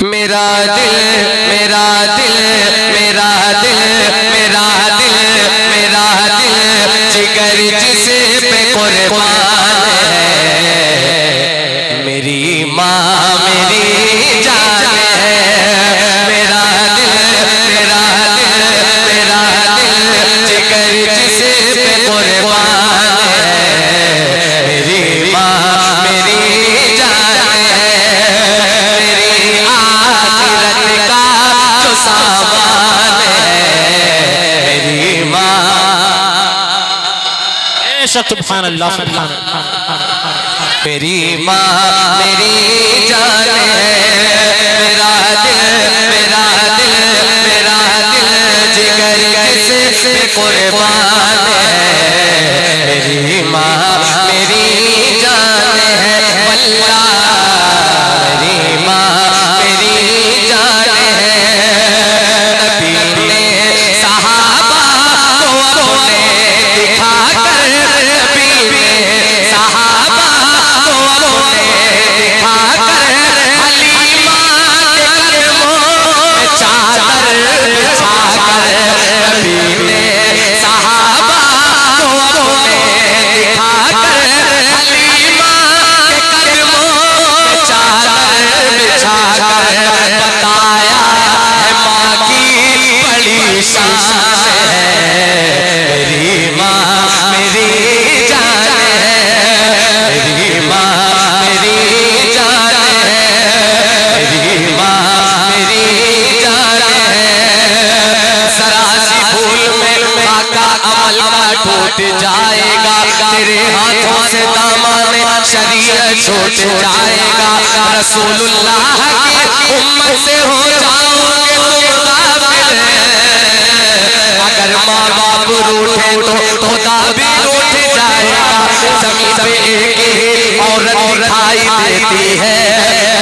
मेरा दिल मेरा दिल मेरा दिल मेरा दिल मेरा दिल जिगर जिसे पे कुर्बान है। मेरी माँ मेरी जान है। मेरा दिल मेरा दिल मेरा दिल जिगर जिसे पे कुर्बान है। मेरी माँ मेरी जान है। मेरी आखिरत का जो सामान है। मेरी माँ। सुभान अल्लाह सुभान मेरी माँ मेरी जान है। मेरा दिल मेरा दिल मेरा दिल जिगर जिसे कुर्बान है। मेरी माँ मेरी जान है। अल्लाह मेरी माँ मेरी जान है। नबी ने सहाबा को अपने दिखाकर नबी ने सहाबा को अपने दिखाकर हलीमा के कदमों में चादर बिछाकर नबी ने सहाबा को अपने दिखाकर हलीमा के कदमों में चादर बिछाकर बताया है माँ की बड़ी शान है। मेरी माँ मेरी जान है। मेरी माँ मेरी जान है। मेरी माँ मेरी जान है। जरा सी भूल में का अमल का टूट जाएगा। तेरे हाथों से दामन शरीयत छूट जाएगा। रसूलुल्लाह की उम्मत से हो जाओगे तुम गाफिल। अगर माँ बाप रूठे तो खुदा भी रूठ जाएगा। जमीन पे एक ही औरत दिखाई देती है।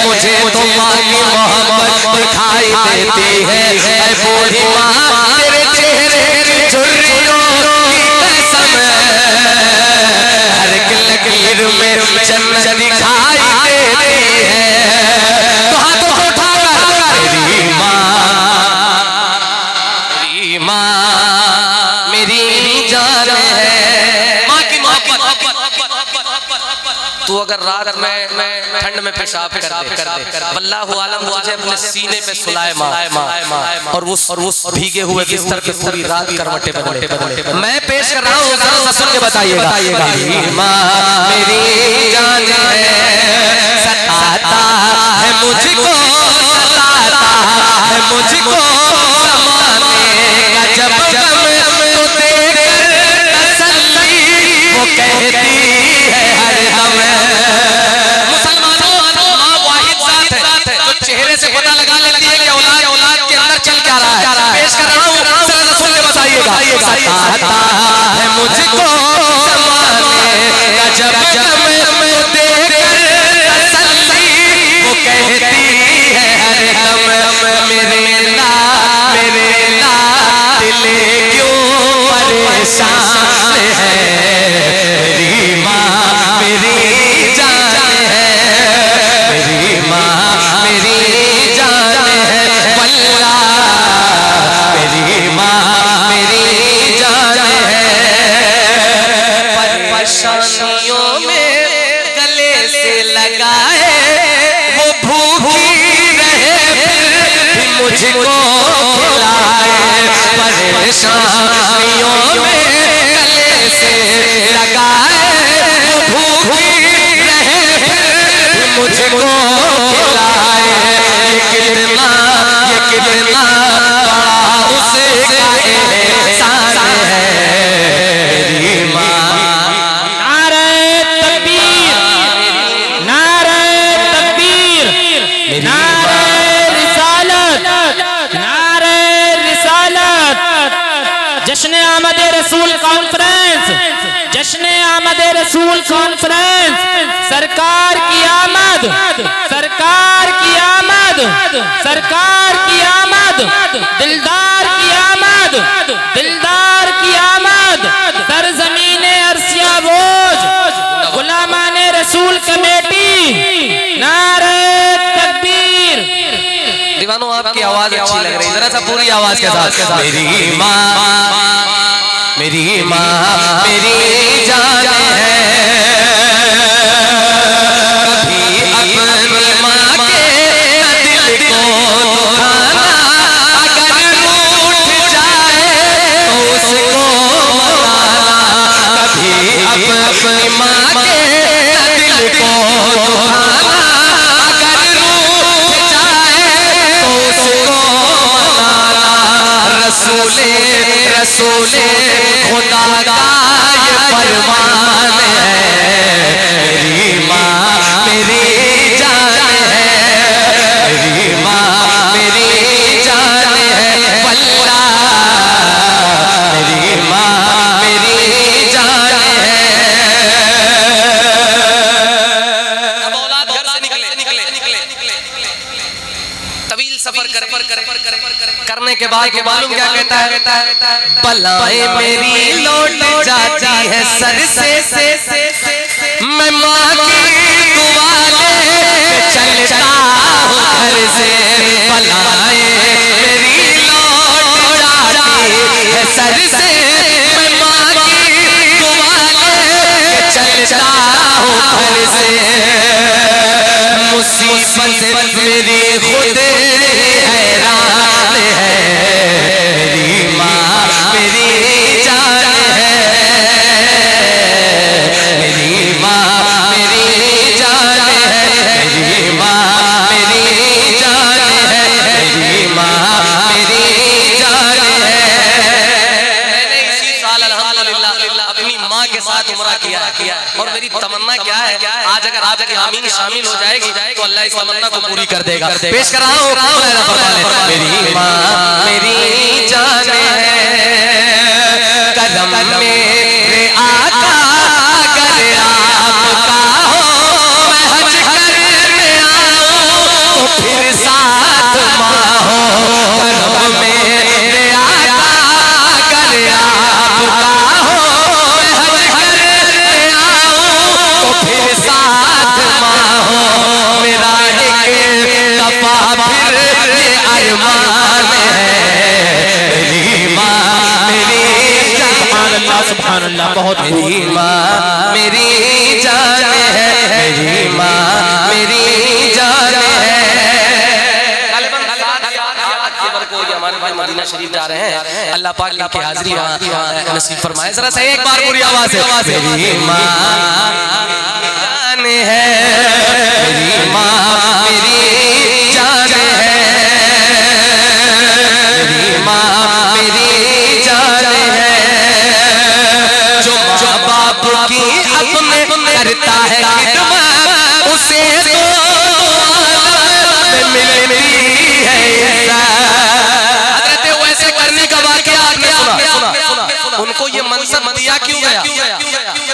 मुझे तो माँ की मोहब्बत दिखाई देती है। ऐ बूढ़ी माँ तेरे चेहरे की झुर्रियों की कसम हर लकीर में जन्नत दिखाई देती है। तो हाथों को उठाकर मेरी माँ मेरी जान है। माँ की मोहब्बत। तू अगर रात में ठंड में पेशाब कर दे अल्लाहु आलम तुझे अपने सीने पे सुलाए माँ और उस भीगे हुए बिस्तर पे पूरी रात करवटे बदले। मैं पेश कर रहा हूँ सुन के बताइएगा। माँ मेरी जान है। सताता है मुझको सताता है मुझको ज़माने का जब गम तो देकर तसल्ली वो कहती है हर दम। मुसलमानों माँ वाहिद ज़ात है जो चेहरे से पता लगा लेती है कि औलाद के अंदर चल क्या रहा है। पेश कर रहा हूँ जरा सुन के बताइएगा। सताता है मुझको ज़माने का जब गम तो देकर तसल्ली वो कहती है हर दम। मेरे ला दिल क्यों परेशान है। मेरी माँ मेरी जान है। मेरी माँ मेरी जान है। वल्लाह मेरी माँ मेरी जान है। परेशानियों में गले से लगाए वो भूखी रहे फिर भी मुझको खिलाए। परेशानियों में गले से लगाए वो भूखी रहे फिर भी मुझको खिलाए। ये कितना बड़ा उसका एहसान है। मेरी माँ। नारे तकबीर नारे तकबीर नारे रिसालत नारे रिसालत। जश्न आमद रसूल कॉन्फ्रेंस जश्न आमद रसूल कॉन्फ्रेंस। सरकार की आमद सरकार की आमद सरकार की आमद। दिलदार की आमद दिलदार की आमद। सरजमीने अर्सिया बोझ गुलामाने रसूल कमेटी। नारे तकबीर दीवानों आपकी आवाज अच्छी लग रही है, जरा सा पूरी आवाज के साथ। मेरी माँ मेरी माँ मेरी जान है, कभी अपनी माँ के दिल को दुखाना, अगर रूठ जाए तो उसको मनाना, कभी अपनी माँ के दिल को दुखाना, अगर रूठ जाए तो उसको मनाना। रसूले रसूले खुदा का ये फरमान है, मेरी माँ मेरी जान है, मेरी माँ मेरी जान है, वल्लाह मेरी माँ मेरी जान है। अब औलाद घर से निकले तवील सफर करने के बाद मालूम क्या कहता है, बलाएं मेरी लौट जाती है सर से, मैं माँ की दुआ लेके चलता हूँ घर से। बलाएं मेरी लौट जाती है सर से, मैं माँ की दुआ लेके चलता हूँ घर से। मुसीबत मेरी खुद हैरान है, मेरी माँ मेरी जान है, मेरी माँ मेरी जान है, मेरी माँ मेरी जान है, मेरी माँ मेरी जान है। मैंने इसी साल अल्हम्दुलिल्लाह अपनी माँ के साथ उम्रा किया और मेरी तमन्ना क्या है, आज अगर आमीन शामिल हो जाएगी तो अल्लाह इस तमन्ना को पूरी कर देगा। पेश कर रहा हूँ मेरी माँ मेरी जान है, कदम मेरे आका अगर आपका हो, मैं हज करने आऊं तो फिर साथ माँ हो। कदम मेरे आका अगर आपका हो, मैं हज करने आऊं तो फिर साथ माँ हो। मेरा एक दफा फिर ये अरमान है, मेरी माँ मेरी सुभान अल्लाह सुभान अल्लाह, बहुत मेरी माँ मेरी जान है, मेरी माँ मेरी जान है। हमारे भाई मदीना शरीफ जा रहे हैं, अल्लाह पाक इनकी हाजिरी वहाँ नसीब फरमाए। जरा सा एक बार पूरी आवाज है, मेरी माँ जान है, मेरी माँ मेरी जान है, मेरी माँ मेरी जान है। जो बाप की अपने करता है खिदमत, उसे तो आलम में मिलती है इज्जत। वैसे करने का वाकया आपने सुना, उनको ये मनसब दिया क्यों गया?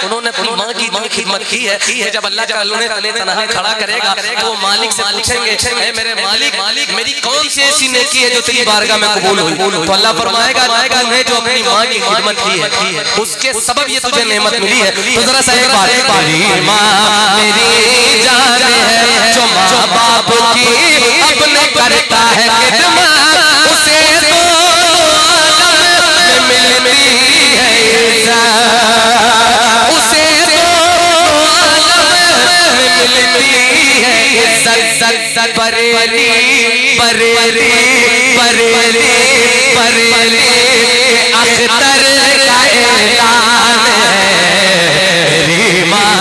उन्होंने अपनी माँ की इतनी खिदमत की है कि जब अल्लाह का उन्हें तने तनहा खड़ा करेगा तो वो मालिक से पूछेंगे, ऐ मेरे मालिक मेरी कौन सी ऐसी नेकी है जो तेरी बारगाह में कबूल हुई? तो अल्लाह फरमाएगा तुम्हें जो अपनी माँ की खिदमत की है उसके सबब ये तुझे नेमत मिली है। तो जरा सा एक बार, मेरी माँ मेरी जान है, जो माँ बाप की अपने करता है खिदमत, उसे तो आलम में मिलती है इज्जत, उसे तो आलम में मिलती है इज्जत। बरेली बरेली बरेली बरेली अख्तर का ऐलान है, मेरी माँ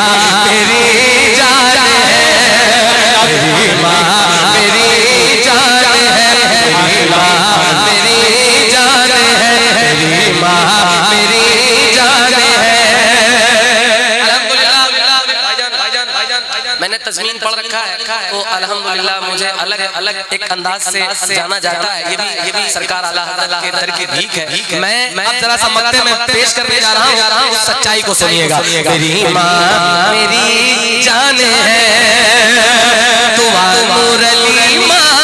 मेरी जान है, मेरी माँ मेरी जान है, मेरी माँ मेरी जान है, मेरी माँ मेरी जान है। मैंने तज़मीन पढ़ रखा है तो अल्हम्दुलिल्लाह मुझे अलग अलग एक अंदाज से जाना जाता है। ये भी सरकार आला हज़रत के दर की भीख है। मैं अब जरा सा मक्ते में पेश करने जा रहा हूँ, सच्चाई को सुनिएगा। मेरी माँ मेरी जान है, दुआ मुरली माँ